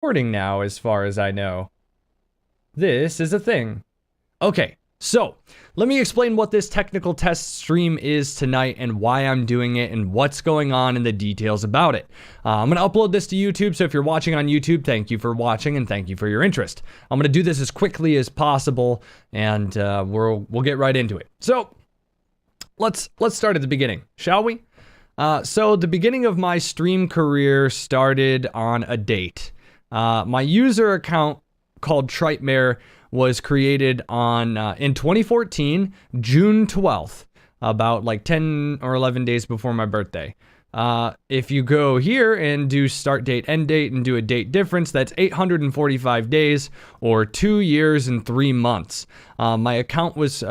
Recording now, as far as I know. This is a thing. Okay, so let me explain what this technical test stream is tonight and why I'm doing it and what's going on and the details about it. I'm going to upload this to YouTube, so if you're watching on YouTube, thank you for watching and thank you for your interest. I'm going to do this as quickly as possible, and we'll get right into it. So let's start at the beginning, shall we? So the beginning of my stream career started on a date. My user account called Trightmare was created on in 2014, June 12th, about like 10 or 11 days before my birthday. If you go here and do start date, end date, and do a date difference, that's 845 days or 2 years and 3 months. My account was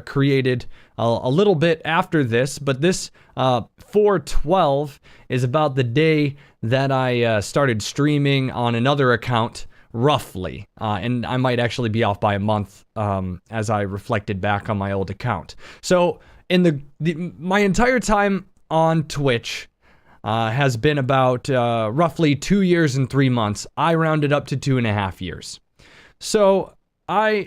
created a little bit after this, but this 4/12 is about the day that I started streaming on another account, roughly. And I might actually be off by a month as I reflected back on my old account. So in my entire time on Twitch has been about roughly 2 years and 3 months. I rounded up to 2.5 years. So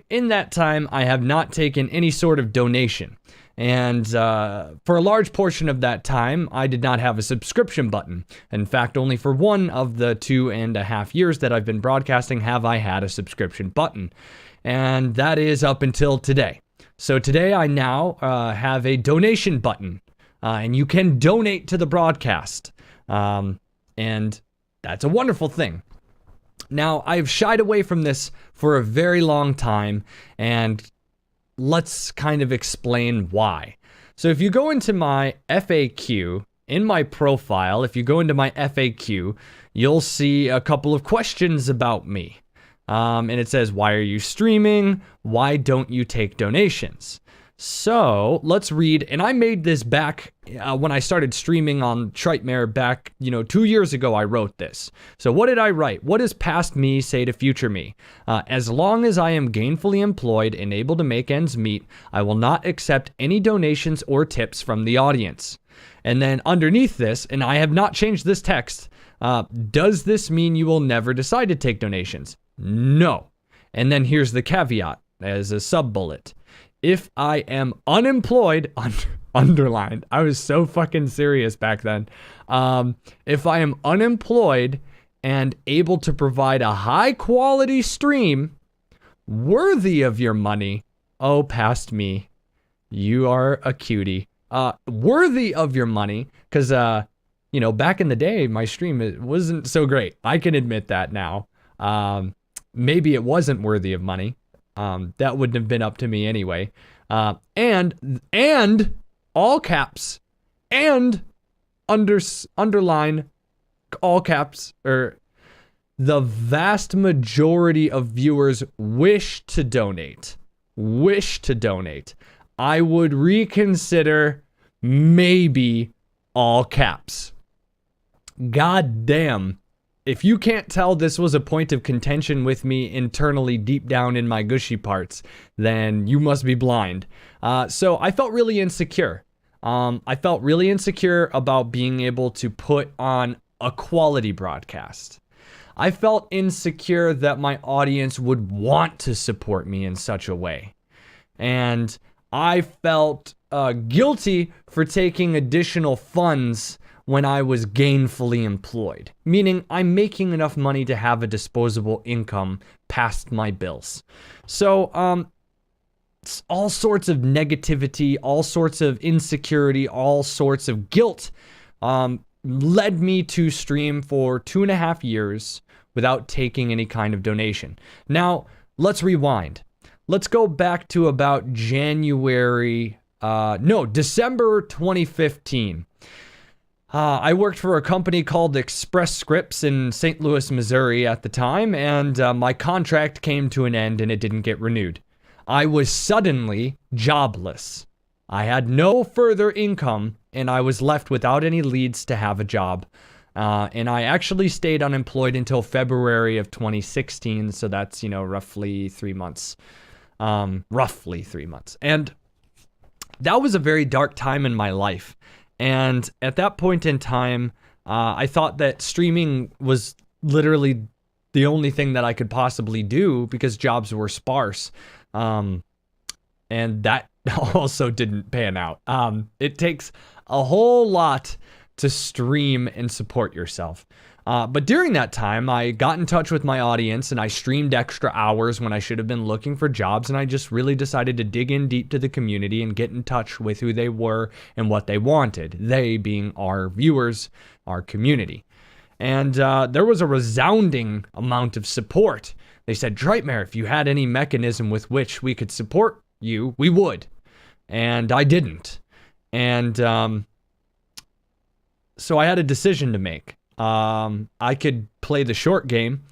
in that time, I have not taken any sort of donation. And for a large portion of that time, I did not have a subscription button. In fact, only for one of the 2.5 years that I've been broadcasting have I had a subscription button. And that is up until today. So today I now have a donation button. And you can donate to the broadcast. And that's a wonderful thing. Now, I've shied away from this for a very long time, and let's kind of explain why. So if you go into my FAQ, in my profile, if you go into my FAQ, you'll see a couple of questions about me. And it says, why are you streaming? Why don't you take donations? So let's read, and I made this back when I started streaming on Trightmare back, 2 years ago. I wrote this. So what did I write? What does past me say to future me? As long as I am gainfully employed and able to make ends meet, I will not accept any donations or tips from the audience. And then underneath this, and I have not changed this text, does this mean you will never decide to take donations? No. And then here's the caveat as a sub-bullet. If I am unemployed, underlined, I was so fucking serious back then. If I am unemployed and able to provide a high quality stream worthy of your money, oh, past me, you are a cutie. Worthy of your money, because, back in the day, my stream it wasn't so great. I can admit that now. Maybe it wasn't worthy of money. That wouldn't have been up to me anyway. And all caps and underline all caps, or the vast majority of viewers wish to donate. I would reconsider maybe all caps. God damn. If you can't tell this was a point of contention with me internally deep down in my gushy parts, then you must be blind. So I felt really insecure. I felt really insecure about being able to put on a quality broadcast. I felt insecure that my audience would want to support me in such a way. And I felt guilty for taking additional funds when I was gainfully employed, meaning I'm making enough money to have a disposable income past my bills. So, all sorts of negativity, all sorts of insecurity, all sorts of guilt led me to stream for 2.5 years without taking any kind of donation. Now, let's rewind. Let's go back to about December 2015. I worked for a company called Express Scripts in St. Louis, Missouri at the time, and my contract came to an end and it didn't get renewed. I was suddenly jobless. I had no further income, and I was left without any leads to have a job. And I actually stayed unemployed until February of 2016, so that's, roughly 3 months. Roughly 3 months. And that was a very dark time in my life. And at that point in time, I thought that streaming was literally the only thing that I could possibly do because jobs were sparse. And that also didn't pan out. It takes a whole lot to stream and support yourself. But during that time, I got in touch with my audience and I streamed extra hours when I should have been looking for jobs. And I just really decided to dig in deep to the community and get in touch with who they were and what they wanted. They being our viewers, our community. And there was a resounding amount of support. They said, Trightmare, if you had any mechanism with which we could support you, we would. And I didn't. And so I had a decision to make. I could play the short game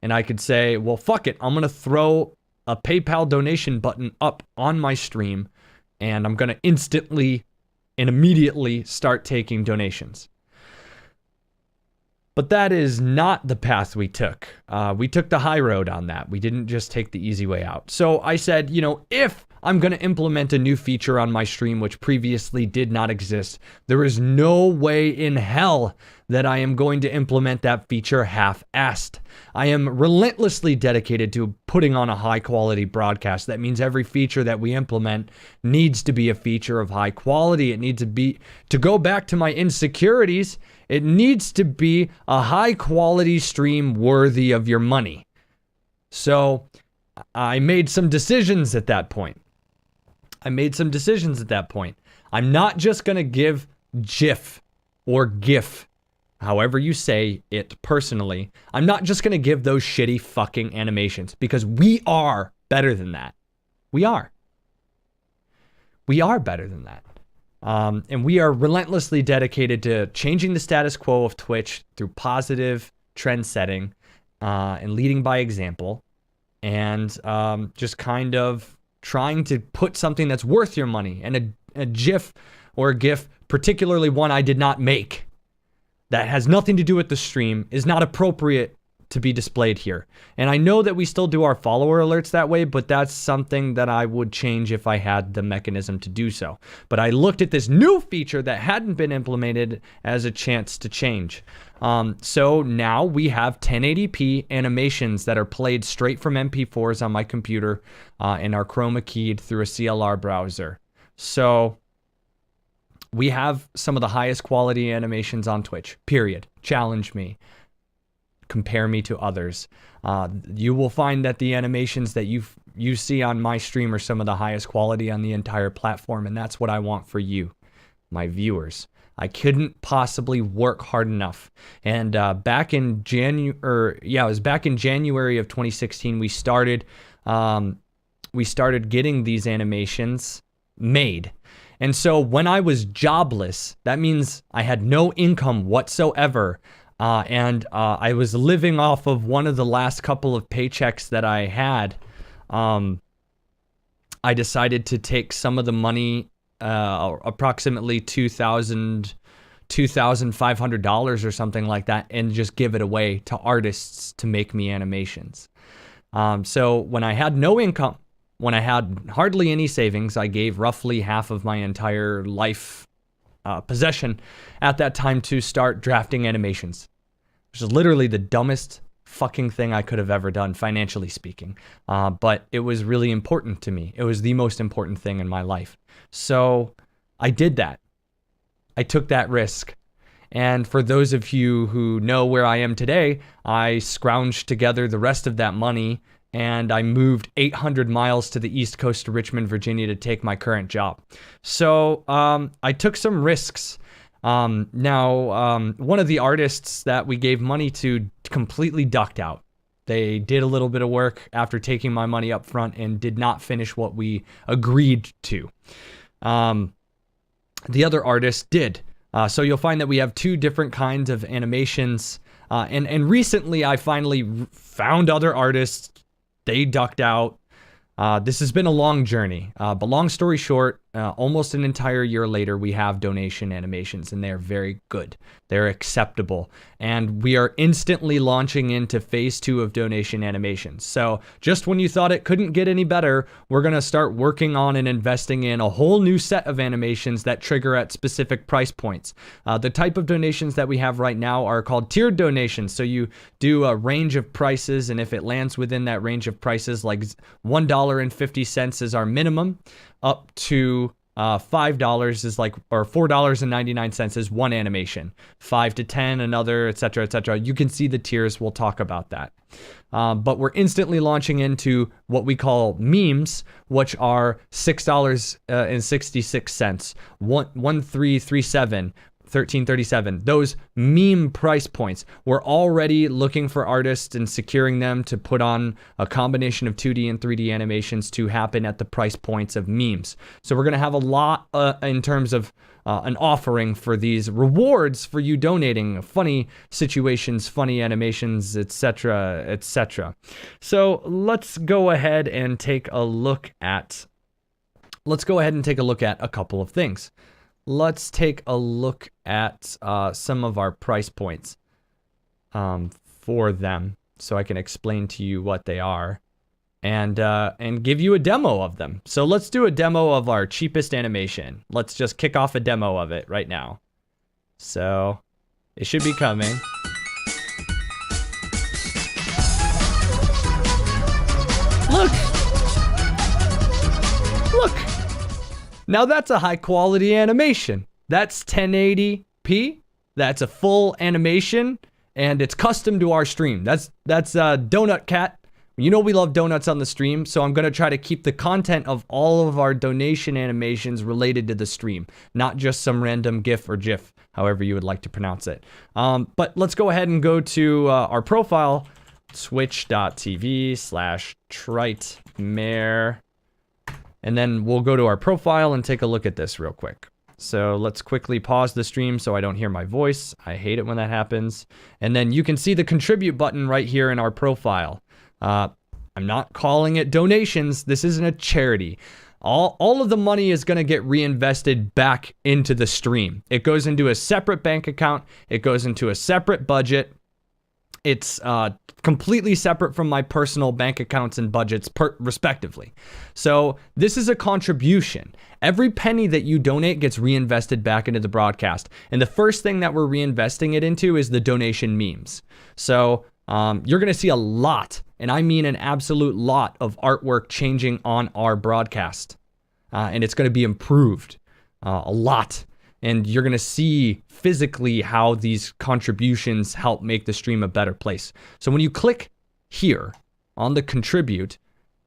and I could say, well, fuck it. I'm going to throw a PayPal donation button up on my stream and I'm going to instantly and immediately start taking donations. But that is not the path we took. We took the high road on that. We didn't just take the easy way out. So I said, if I'm going to implement a new feature on my stream, which previously did not exist, there is no way in hell that I am going to implement that feature half-assed. I am relentlessly dedicated to putting on a high-quality broadcast. That means every feature that we implement needs to be a feature of high quality. It needs to be, to go back to my insecurities, it needs to be a high-quality stream worthy of your money. So I made some decisions at that point. I'm not just going to give GIF or GIF, however you say it personally. I'm not just going to give those shitty fucking animations because we are better than that. We are. We are better than that. And we are relentlessly dedicated to changing the status quo of Twitch through positive trend setting and leading by example and just kind of trying to put something that's worth your money. And a GIF or a GIF, particularly one I did not make, that has nothing to do with the stream, is not appropriate to be displayed here. And I know that we still do our follower alerts that way, but that's something that I would change if I had the mechanism to do so. But I looked at this new feature that hadn't been implemented as a chance to change. So now we have 1080p animations that are played straight from MP4s on my computer and are chroma keyed through a CLR browser. So we have some of the highest quality animations on Twitch, period. Challenge me. Compare me to others. You will find that the animations that you see on my stream are some of the highest quality on the entire platform, and that's what I want for you, my viewers. I couldn't possibly work hard enough. And back in January of 2016, we started getting these animations made. And so when I was jobless, that means I had no income whatsoever. And I was living off of one of the last couple of paychecks that I had. I decided to take some of the money, approximately $2,500 or something like that, and just give it away to artists to make me animations. So when I had no income, when I had hardly any savings, I gave roughly half of my entire life possession at that time to start drafting animations, which is literally the dumbest fucking thing I could have ever done, financially speaking. But it was really important to me. It was the most important thing in my life. So I did that. I took that risk. And for those of you who know where I am today, I scrounged together the rest of that money and I moved 800 miles to the East Coast to Richmond, Virginia to take my current job. So I took some risks. Now, one of the artists that we gave money to completely ducked out. They did a little bit of work after taking my money up front and did not finish what we agreed to. The other artist did. So you'll find that we have two different kinds of animations. And recently I finally found other artists. They ducked out. This has been a long journey. But long story short, almost an entire year later, we have donation animations, and they're very good. They're acceptable. And we are instantly launching into phase 2 of donation animations. So just when you thought it couldn't get any better, we're going to start working on and investing in a whole new set of animations that trigger at specific price points. The type of donations that we have right now are called tiered donations. So you do a range of prices, and if it lands within that range of prices, like $1.50 is our minimum, up to $5 is like, or $4.99 is one animation, 5 to 10 another, etc., etc. You can see the tiers. We'll talk about that. But we're instantly launching into what we call memes, which are $6.66, 1337. 1337. Those meme price points. We're already looking for artists and securing them to put on a combination of 2D and 3D animations to happen at the price points of memes. So we're going to have a lot in terms of an offering for these rewards for you donating, funny situations, funny animations, etc., etc. So let's go ahead and take a look at a couple of things. Let's take a look at some of our price points for them, so I can explain to you what they are, and give you a demo of them. So let's do a demo of our cheapest animation. Let's just kick off a demo of it right now. So it should be coming. Look! Now that's a high quality animation. That's 1080p. That's a full animation, and it's custom to our stream. That's Donut Cat. You know we love donuts on the stream, so I'm gonna try to keep the content of all of our donation animations related to the stream, not just some random GIF or GIF, however you would like to pronounce it. But let's go ahead and go to our profile, twitch.tv/TriteMare. And then we'll go to our profile and take a look at this real quick. So let's quickly pause the stream so I don't hear my voice. I hate it when that happens. And then you can see the contribute button right here in our profile. I'm not calling it donations. This isn't a charity. All of the money is going to get reinvested back into the stream. It goes into a separate bank account. It goes into a separate budget. It's completely separate from my personal bank accounts and budgets respectively. So this is a contribution. Every penny that you donate gets reinvested back into the broadcast. And the first thing that we're reinvesting it into is the donation memes. So you're going to see a lot, and I mean an absolute lot, of artwork changing on our broadcast. And it's going to be improved a lot. And you're going to see physically how these contributions help make the stream a better place. So when you click here on the contribute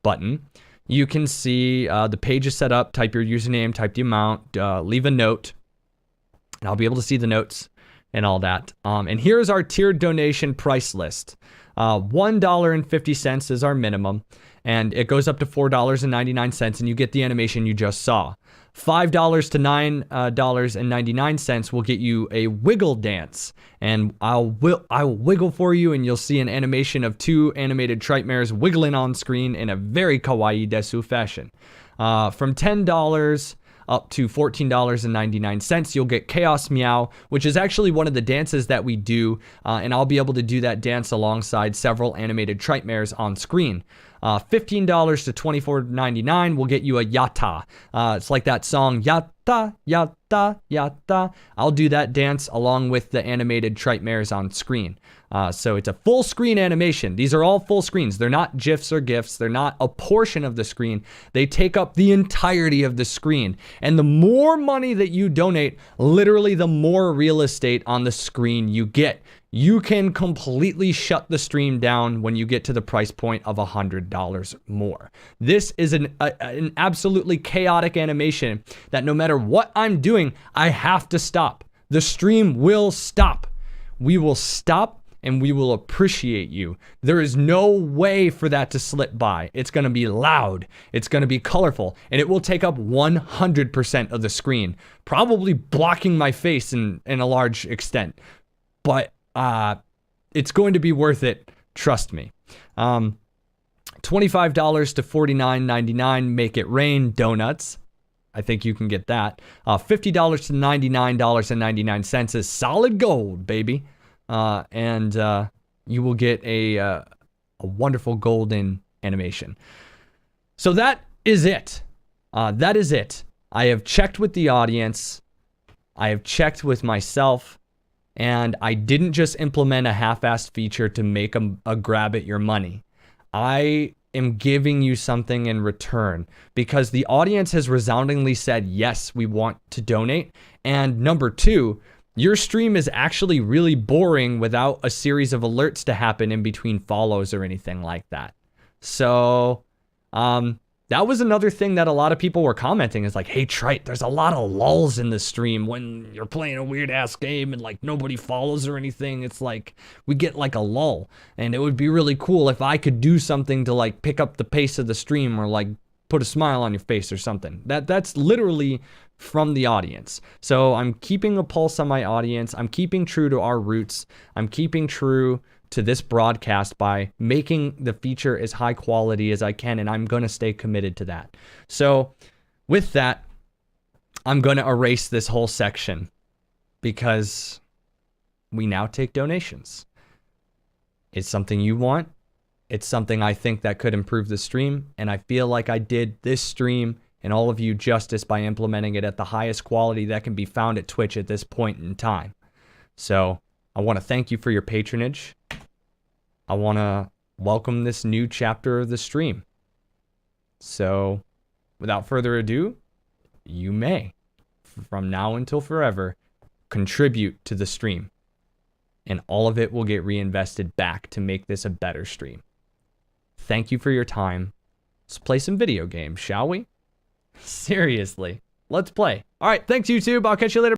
button, you can see the page is set up. Type your username, type the amount, leave a note, and I'll be able to see the notes and all that. And here's our tiered donation price list. $1.50 is our minimum, and it goes up to $4.99, and you get the animation you just saw. $5 to $9.99 will get you a wiggle dance, and I'll wiggle for you, and you'll see an animation of 2 animated Trite-Mares wiggling on screen in a very kawaii desu fashion. From $10 up to $14.99, you'll get Chaos Meow, which is actually one of the dances that we do, and I'll be able to do that dance alongside several animated Trite-Mares on screen. $15 to $24.99 will get you a Yatta. It's like that song, Yatta, Yatta, Yatta. I'll do that dance along with the animated Trite-Mares on screen. So it's a full screen animation. These are all full screens. They're not GIFs or GIFs. They're not a portion of the screen. They take up the entirety of the screen. And the more money that you donate, literally the more real estate on the screen you get. You can completely shut the stream down when you get to the price point of $100 more. This is an absolutely chaotic animation that no matter what I'm doing, I have to stop. The stream will stop. We will stop and we will appreciate you. There is no way for that to slip by. It's gonna be loud, it's gonna be colorful, and it will take up 100% of the screen, probably blocking my face in a large extent. But it's going to be worth it, trust me. $25 to $49.99, make it rain donuts. I think you can get that. $50 to $99.99 is solid gold, baby. And you will get a wonderful golden animation. So that is it. That is it. I have checked with the audience. I have checked with myself. And I didn't just implement a half-assed feature to make a grab at your money. I am giving you something in return because the audience has resoundingly said, yes, we want to donate. And number two, your stream is actually really boring without a series of alerts to happen in between follows or anything like that. So, that was another thing that a lot of people were commenting is like, hey, Trite, there's a lot of lulls in the stream when you're playing a weird ass game and like nobody follows or anything. It's like we get like a lull, and it would be really cool if I could do something to like pick up the pace of the stream or like put a smile on your face or something. That's literally from the audience. So I'm keeping a pulse on my audience. I'm keeping true to our roots. I'm keeping true to this broadcast by making the feature as high quality as I can, and I'm going to stay committed to that. So with that, I'm going to erase this whole section because we now take donations. It's something you want. It's something I think that could improve the stream, and I feel like I did this stream and all of you justice by implementing it at the highest quality that can be found at Twitch at this point in time. So I want to thank you for your patronage. I want to welcome this new chapter of the stream. So, without further ado, you may, from now until forever, contribute to the stream. And all of it will get reinvested back to make this a better stream. Thank you for your time. Let's play some video games, shall we? Seriously, let's play. All right, thanks YouTube. I'll catch you later.